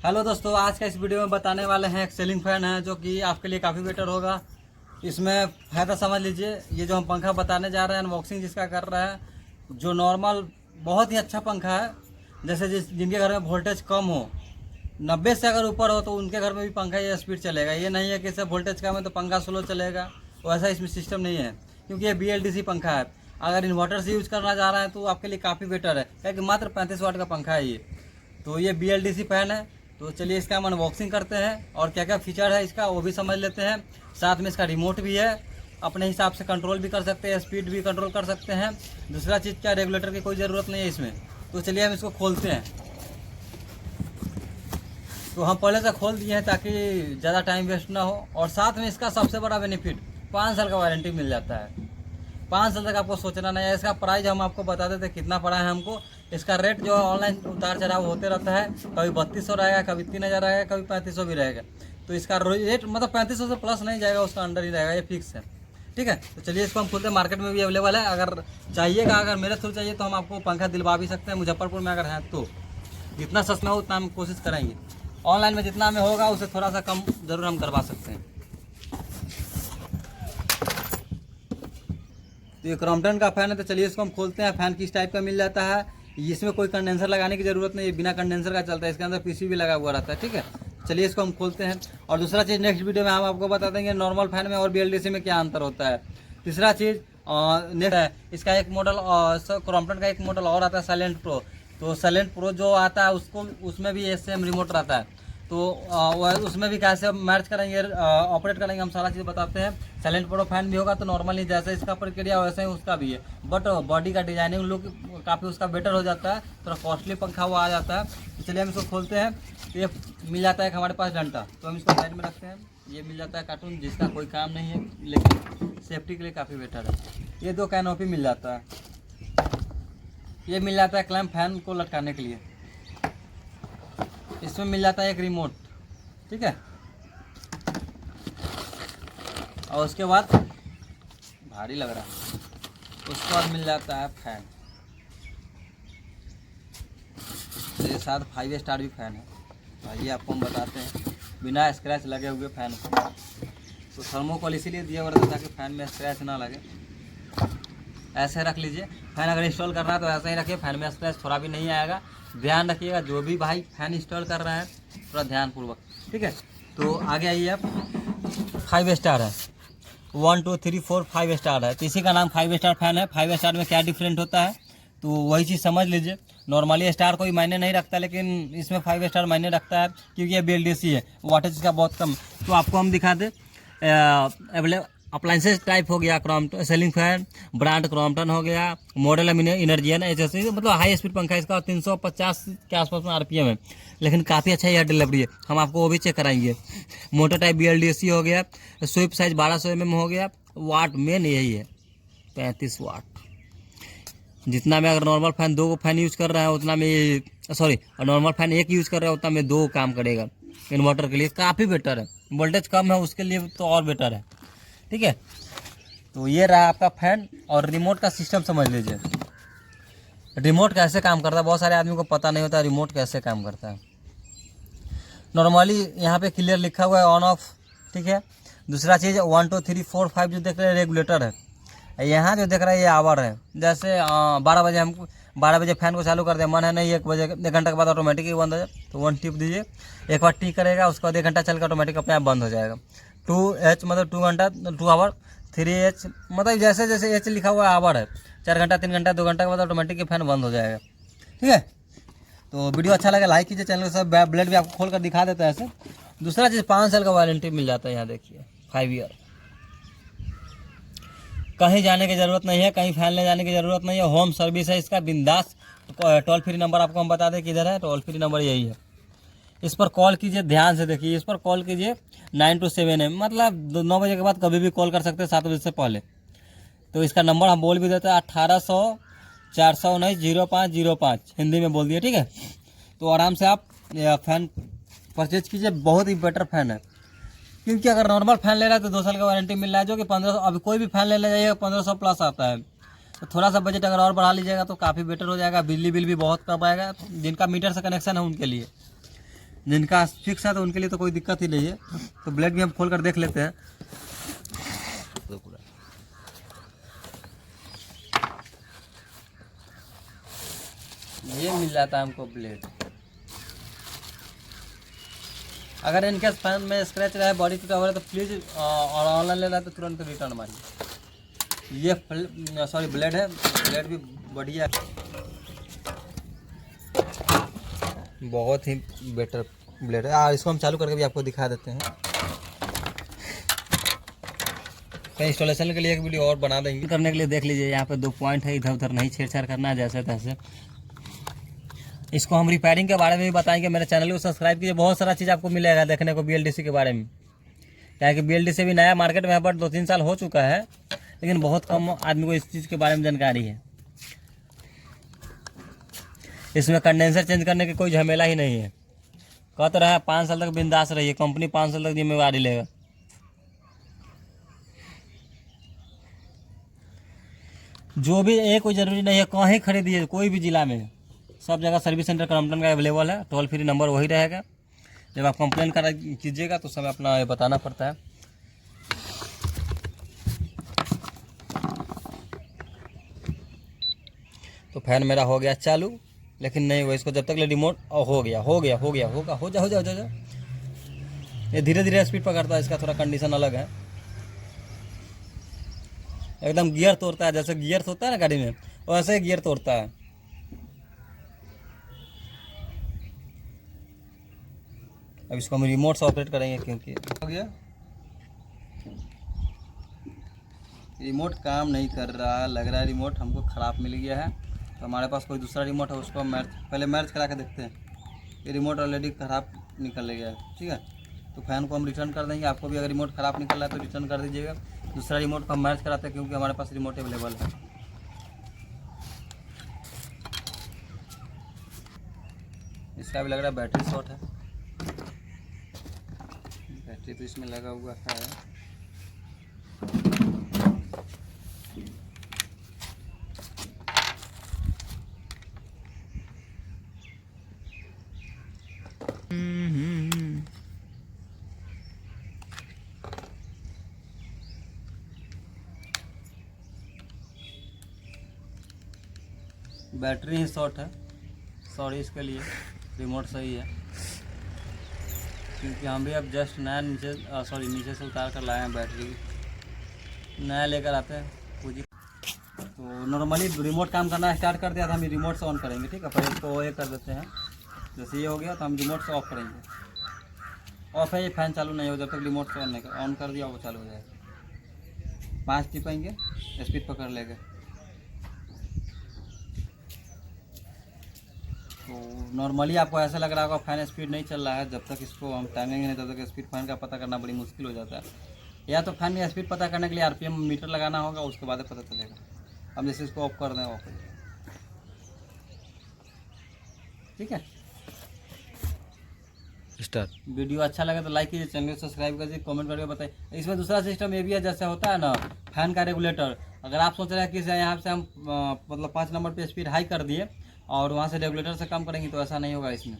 Hello दोस्तों, आज का इस वीडियो में बताने वाले हैं एक सीलिंग फैन है जो कि आपके लिए काफ़ी बेटर होगा। इसमें फ़ायदा समझ लीजिए। ये जो हम पंखा बताने जा रहे हैं, अनबॉक्सिंग जिसका कर रहे हैं, जो नॉर्मल बहुत ही अच्छा पंखा है। जैसे जिनके घर में वोल्टेज कम हो, 90 से अगर ऊपर हो, तो उनके घर में भी पंखा ये स्पीड चलेगा। ये नहीं है कि इससे वोल्टेज कम है तो पंखा स्लो चलेगा, वैसा इसमें सिस्टम नहीं है। क्योंकि ये BLDC पंखा है। अगर इन्वर्टर से यूज़ करना चाह रहे हैं तो आपके लिए काफ़ी बेटर है, क्योंकि मात्र 35 वाट का पंखा है ये। तो ये BLDC फैन है। तो चलिए इसका हम अनबॉक्सिंग करते हैं और क्या क्या फीचर है इसका वो भी समझ लेते हैं। साथ में इसका रिमोट भी है, अपने हिसाब से कंट्रोल भी कर सकते हैं, स्पीड भी कंट्रोल कर सकते हैं। दूसरा चीज़ क्या, रेगुलेटर की कोई ज़रूरत नहीं है इसमें। तो चलिए हम इसको खोलते हैं। तो हम पहले से खोल दिए हैं ताकि ज़्यादा टाइम वेस्ट ना हो। और साथ में इसका सबसे बड़ा बेनिफिट, 5 साल का वारंटी मिल जाता है। 5 साल तक आपको सोचना नहीं है। इसका प्राइस हम आपको बता देते कितना पड़ा है हमको। इसका रेट जो ऑनलाइन उतार चढ़ाव होते रहता है, कभी 3200 रहेगा, कभी 3000 रहेगा, कभी 3500 भी रहेगा। तो इसका रेट मतलब 3500 से प्लस नहीं जाएगा, उसका अंडर ही रहेगा, ये फिक्स है। ठीक है, तो चलिए इसको हम खुलते हैं। मार्केट में भी अवेलेबल है। अगर चाहिएगा, अगर मेरे थ्रू चाहिए तो हम आपको पंखा दिलवा भी सकते हैं। मुजफ्फरपुर में अगर है तो जितना सस्ता हो उतना हम कोशिश करेंगे। ऑनलाइन में जितना में होगा उससे थोड़ा सा कम ज़रूर हम करवा सकते हैं। तो ये क्रॉम्पटन का फ़ैन है। तो चलिए इसको हम खोलते हैं। फ़ैन किस टाइप का मिल जाता है, इसमें कोई कंडेंसर लगाने की ज़रूरत नहीं है, बिना कंडेंसर का चलता है। इसके अंदर PCB लगा हुआ रहता है। ठीक है, चलिए इसको हम खोलते हैं। और दूसरा चीज़ नेक्स्ट वीडियो में हम आपको बता देंगे नॉर्मल फ़ैन में और BLDC में क्या अंतर होता है। तीसरा चीज़ नेक्स्ट है, इसका एक मॉडल क्रॉम्पटन का एक मॉडल और आता है, साइलेंट प्रो। तो साइलेंट प्रो जो आता है उसको उसमें भी SAM रिमोट रहता है। तो उसमें भी कैसे मैच करेंगे, ऑपरेट करेंगे, हम सारा चीज़ बताते हैं। साइलेंट प्रो फैन भी होगा तो नॉर्मली जैसे इसका प्रक्रिया वैसे ही उसका भी है, बट बॉडी का डिजाइनिंग लुक काफ़ी उसका बेटर हो जाता है। थोड़ा कॉस्टली पंखा वो आ जाता है। तो चलिए हम इसको खोलते हैं। तो ये मिल जाता है हमारे पास डंडा, तो हम इसको साइड में रखते हैं। ये मिल जाता है कार्टून, जिसका कोई काम नहीं है लेकिन सेफ्टी के लिए काफ़ी बेटर है। ये 2 कैनोपी मिल जाता है। ये मिल जाता है क्लैंप फैन को लटकाने के लिए। इसमें मिल जाता है एक रिमोट। ठीक है, और उसके बाद भारी लग रहा है, उसके बाद मिल जाता है फैन। तो ये साथ 5 स्टार भी फैन है। भाई आपको हम बताते हैं, बिना स्क्रैच लगे हुए फैन को। तो थर्मोकोल इसीलिए दिया हुआ रहता है ताकि फैन में स्क्रैच ना लगे। ऐसे रख लीजिए। फैन अगर इंस्टॉल करना है तो ऐसे ही रखिए, फैन में स्क्रैच थोड़ा भी नहीं आएगा। ध्यान रखिएगा, जो भी भाई फैन इंस्टॉल कर रहे हैं थोड़ा ध्यानपूर्वक। ठीक है, तो आगे आइए आप। 5 स्टार है, 1 2 3 4 5 स्टार है। तो इसी का नाम 5 स्टार फैन है। 5 स्टार में क्या डिफरेंट होता है तो वही चीज़ समझ लीजिए। नॉर्मली स्टार कोई मायने नहीं रखता, लेकिन इसमें 5 स्टार मायने रखता है क्योंकि ये BLDC है, वाटेज इसका बहुत कम। तो आपको हम दिखा दें, अप्लाइंसेस टाइप हो गया Crompton ceiling fan, brand Crompton हो गया, मॉडल इनर्जियन HSC, मतलब हाई स्पीड पंखा इसका 350 के आसपास में RPM है, लेकिन काफ़ी अच्छा एयर डिलीवरी है। हम आपको वो भी चेक कराएंगे। मोटर टाइप BLDC हो गया, स्वीप साइज 1200 mm हो गया। वाट मेन यही है, 35 वाट। जितना में अगर नॉर्मल फैन 2 फैन यूज़ कर रहा है उतना में, सॉरी, नॉर्मल फैन 1 यूज़ कर रहा है उतना में 2 काम करेगा। इन्वर्टर के लिए काफ़ी बेटर है, वोल्टेज कम है उसके लिए तो और बेटर है। ठीक है, तो ये रहा आपका फैन। और रिमोट का सिस्टम समझ लीजिए। रिमोट कैसे काम करता है, बहुत सारे आदमी को पता नहीं होता रिमोट कैसे काम करता है। नॉर्मली यहाँ पे क्लियर लिखा हुआ है ऑन ऑफ। ठीक है, दूसरा चीज़ 1 2 3 4 5 जो देख रहे हैं रेगुलेटर है। यहाँ जो देख रहा है ये आवर है। जैसे 12 बजे हमको 12 बजे फैन को चालू कर दे, मन है नहीं 1 बजे 1 घंटे के बाद ऑटोमेटिक ही बंद हो जाए, तो 1 टिप दीजिए। एक बार टी करेगा, उसके बाद 1 घंटा चल कर ऑटोमेटिक अपने आप बंद हो जाएगा। 2H मतलब 2 घंटा 2 आवर। 3H मतलब जैसे जैसे H लिखा हुआ आवर है, 4 घंटा 3 घंटा 2 घंटा के बाद ऑटोमेटिक फैन बंद हो जाएगा। ठीक है, तो वीडियो अच्छा लगा लाइक कीजिए, चैनल को सब ब्लेड भी आपको खोल कर दिखा देता है ऐसे। दूसरा चीज़ 5 साल का वारंटी मिल जाता है। यहाँ देखिए 5 ईयर। कहीं जाने की ज़रूरत नहीं है, कहीं फैन ले जाने की ज़रूरत नहीं है। होम सर्विस है इसका, बिंदास। टोल फ्री नंबर आपको हम बता दें किधर है, टोल फ्री नंबर यही है। इस पर कॉल कीजिए, ध्यान से देखिए, इस पर कॉल कीजिए 9 to 7 AM, मतलब 9 बजे के बाद कभी भी कॉल कर सकते हैं, 7 बजे से पहले। तो इसका नंबर हम बोल भी देते हैं, 1800 419 0505, हिंदी में बोल दिए। ठीक है, तो आराम से आप फैन परचेज कीजिए। बहुत ही बेटर फैन है, क्योंकि अगर नॉर्मल फैन ले रहा है तो 2 साल का वारंटी मिल रहा है, जो कि 1500, अभी कोई भी फैन ले जाइएगा 1500 प्लस आता है। तो थोड़ा सा बजट अगर और बढ़ा लीजिएगा तो काफ़ी बेटर हो जाएगा। बिजली बिल भी बहुत कम आएगा, जिनका मीटर से कनेक्शन है उनके लिए। जिनका फिक्स है तो उनके लिए तो कोई दिक्कत ही नहीं है। तो ब्लेड भी हम खोल कर देख लेते हैं। तो पूरा ये मिल जाता है हमको ब्लेड। अगर इनके फैन में स्क्रैच रहा है, बॉडी टूटा हो रहा है, तो प्लीज़ और ऑनलाइन ले रहा है तो तुरंत रिटर्न मारिए। ये सॉरी ब्लेड है, ब्लेड भी बढ़िया, बहुत ही बेटर ब्लेड है। और इसको हम चालू करके भी आपको दिखा देते हैं। कहीं इंस्टॉलेशन के लिए एक वीडियो और बना देंगे। करने के लिए देख लीजिए, यहाँ पे 2 पॉइंट है, इधर उधर नहीं छेड़छाड़ करना है, जैसे तैसे। इसको हम रिपेयरिंग के बारे में भी बताएंगे। मेरे चैनल को सब्सक्राइब कीजिए, बहुत सारा चीज़ आपको मिलेगा देखने को BLDC के बारे में। क्या है कि BLDC भी नया मार्केट में है, बट 2-3 साल हो चुका है, लेकिन बहुत कम आदमी को इस चीज़ के बारे में जानकारी है। इसमें कंडेंसर चेंज करने की कोई झमेला ही नहीं है। कहते रहा 5 साल तक बिंदास रही है, कंपनी 5 साल तक जिम्मेवारी लेगा। जो भी कोई ज़रूरी नहीं है कहीं खरीदिए, कोई भी ज़िला में, सब जगह सर्विस सेंटर क्रॉम्पटन का अवेलेबल है। टोल फ्री नंबर वही रहेगा। जब आप कंप्लेन करा कीजिएगा तो समय अपना ये बताना पड़ता है। तो फैन मेरा हो गया चालू, लेकिन नहीं वो इसको जब तक ले रिमोट हो जा। ये धीरे धीरे स्पीड पकड़ता है, इसका थोड़ा कंडीशन अलग है। एकदम गियर तोड़ता है, जैसे गियर होता है ना गाड़ी में, वैसे गियर तोड़ता है। अब इसको हम रिमोट से ऑपरेट करेंगे, क्योंकि हो गया रिमोट काम नहीं कर रहा है, लग रहा है रिमोट हमको ख़राब मिल गया है। तो हमारे पास कोई दूसरा रिमोट है, उसको पहले मैच करा के देखते हैं। ये रिमोट ऑलरेडी ख़राब निकल गया है, ठीक है। तो फैन को हम रिटर्न कर देंगे। आपको भी अगर रिमोट ख़राब निकल रहा है तो रिटर्न कर दीजिएगा। दूसरा रिमोट को हम मैच कराते हैं, क्योंकि हमारे पास रिमोट अवेलेबल है। इसका भी लग रहा है बैटरी शॉर्ट है, बैटरी तो इसमें लगा हुआ है। बैटरी ही शॉर्ट है, सॉरी इसके लिए। रिमोट सही है, क्योंकि हम भी अब जस्ट नया नीचे से उतार कर लाए हैं। बैटरी नया लेकर आते हैं पूरी। तो नॉर्मली रिमोट काम करना स्टार्ट कर दिया था, हम रिमोट से ऑन करेंगे, ठीक है। पहले इसको ये कर देते हैं। जैसे ये हो गया तो हम रिमोट से ऑफ करेंगे। ऑफ है ये, फैन चालू नहीं हो जब तक रिमोट से ऑन कर दिया वो चालू हो जाएगा। 5 टिपेंगे, स्पीड पकड़ लेगा। तो नॉर्मली आपको ऐसा लग रहा होगा फैन स्पीड नहीं चल रहा है। जब तक इसको हम टाइमेंगे नहीं तब तक स्पीड फैन का पता करना बड़ी मुश्किल हो जाता है। या तो फैन की स्पीड पता करने के लिए RPM मीटर लगाना होगा, उसके बाद पता चलेगा। हम जैसे इसको ऑफ कर दें, ऑफ हो जाए, ठीक है। स्टार्ट। वीडियो अच्छा लगे तो लाइक कीजिए, चैनल को सब्सक्राइब कीजिए, कमेंट करके बताइए। इसमें दूसरा सिस्टम ये भी है, जैसे होता है ना फैन का रेगुलेटर। अगर आप सोच रहे हैं कि यहाँ से हम मतलब 5 नंबर पे स्पीड हाई कर दिए और वहाँ से रेगुलेटर से कम करेंगे, तो ऐसा नहीं होगा इसमें।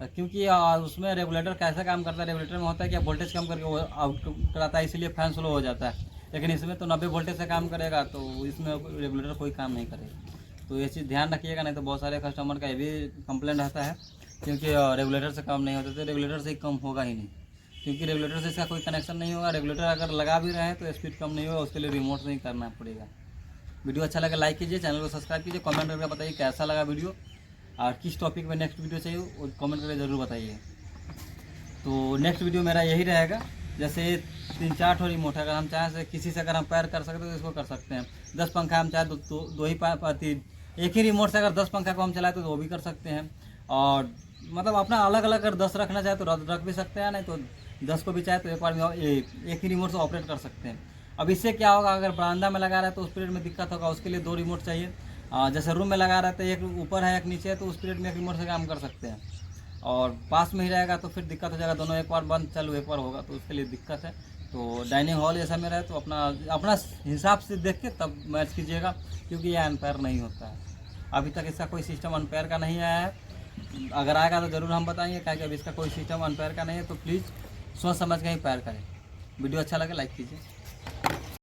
क्योंकि उसमें रेगुलेटर कैसे काम करता है, रेगुलेटर में होता है कि वोल्टेज कम करके वो आउट कराता है, इसीलिए फैन स्लो हो जाता है। लेकिन इसमें तो 90 वोल्टेज से काम करेगा, तो इसमें रेगुलेटर कोई काम नहीं करेगा। तो ये चीज़ ध्यान रखिएगा, नहीं तो बहुत सारे कस्टमर का ये भी कंप्लेंट रहता है, क्योंकि रेगुलेटर से कम नहीं होता। तो रेगुलेटर से ही कम होगा ही नहीं, क्योंकि रेगुलेटर से इसका कोई कनेक्शन नहीं होगा। रेगुलेटर अगर लगा भी रहे हैं तो स्पीड कम नहीं होगा, उसके लिए रिमोट से ही करना पड़ेगा। वीडियो अच्छा लगा लाइक कीजिए, चैनल को सब्सक्राइब कीजिए, कमेंट करके बताइए कैसा लगा वीडियो, और किस टॉपिक में नेक्स्ट वीडियो चाहिए वो कमेंट करके ज़रूर बताइए। तो नेक्स्ट वीडियो मेरा यही रहेगा। जैसे 3-4 ठो रिमोट है, अगर हम चाहें से किसी से अगर हम पैर कर सकते हैं तो इसको कर सकते हैं। 10 पंखा हम चाहे दो ही एक ही रिमोट से अगर 10 पंखा को हम चलाए तो वो भी कर सकते हैं। और मतलब अपना अलग अलग अगर 10 रखना चाहे तो रख भी सकते हैं, नहीं तो 10 को भी चाहे तो एक बार में एक ही रिमोट से ऑपरेट कर सकते हैं। अब इससे क्या होगा, अगर बरामदा में लगा रहा है तो उस पीरियड में दिक्कत होगा, उसके लिए 2 रिमोट चाहिए। जैसे रूम में लगा रहा है तो एक ऊपर है एक नीचे है, तो उस पीरियड में एक रिमोट से काम कर सकते हैं। और पास में ही रहेगा तो फिर दिक्कत हो जाएगा, दोनों एक बार बंद चालू एक बार होगा, तो उसके लिए दिक्कत है। तो डाइनिंग हॉल ऐसा में रहे तो अपना हिसाब से देख के तब मैच कीजिएगा, क्योंकि यह अनपेयर नहीं होता है। अभी तक इसका कोई सिस्टम अनपेयर का नहीं आया है। अगर आएगा तो ज़रूर हम बताएंगे, क्या कि अभी इसका कोई सिस्टम अनपेयर का नहीं है, तो प्लीज़ सोच समझ के ही पैर करें। वीडियो अच्छा लगे लाइक कीजिए।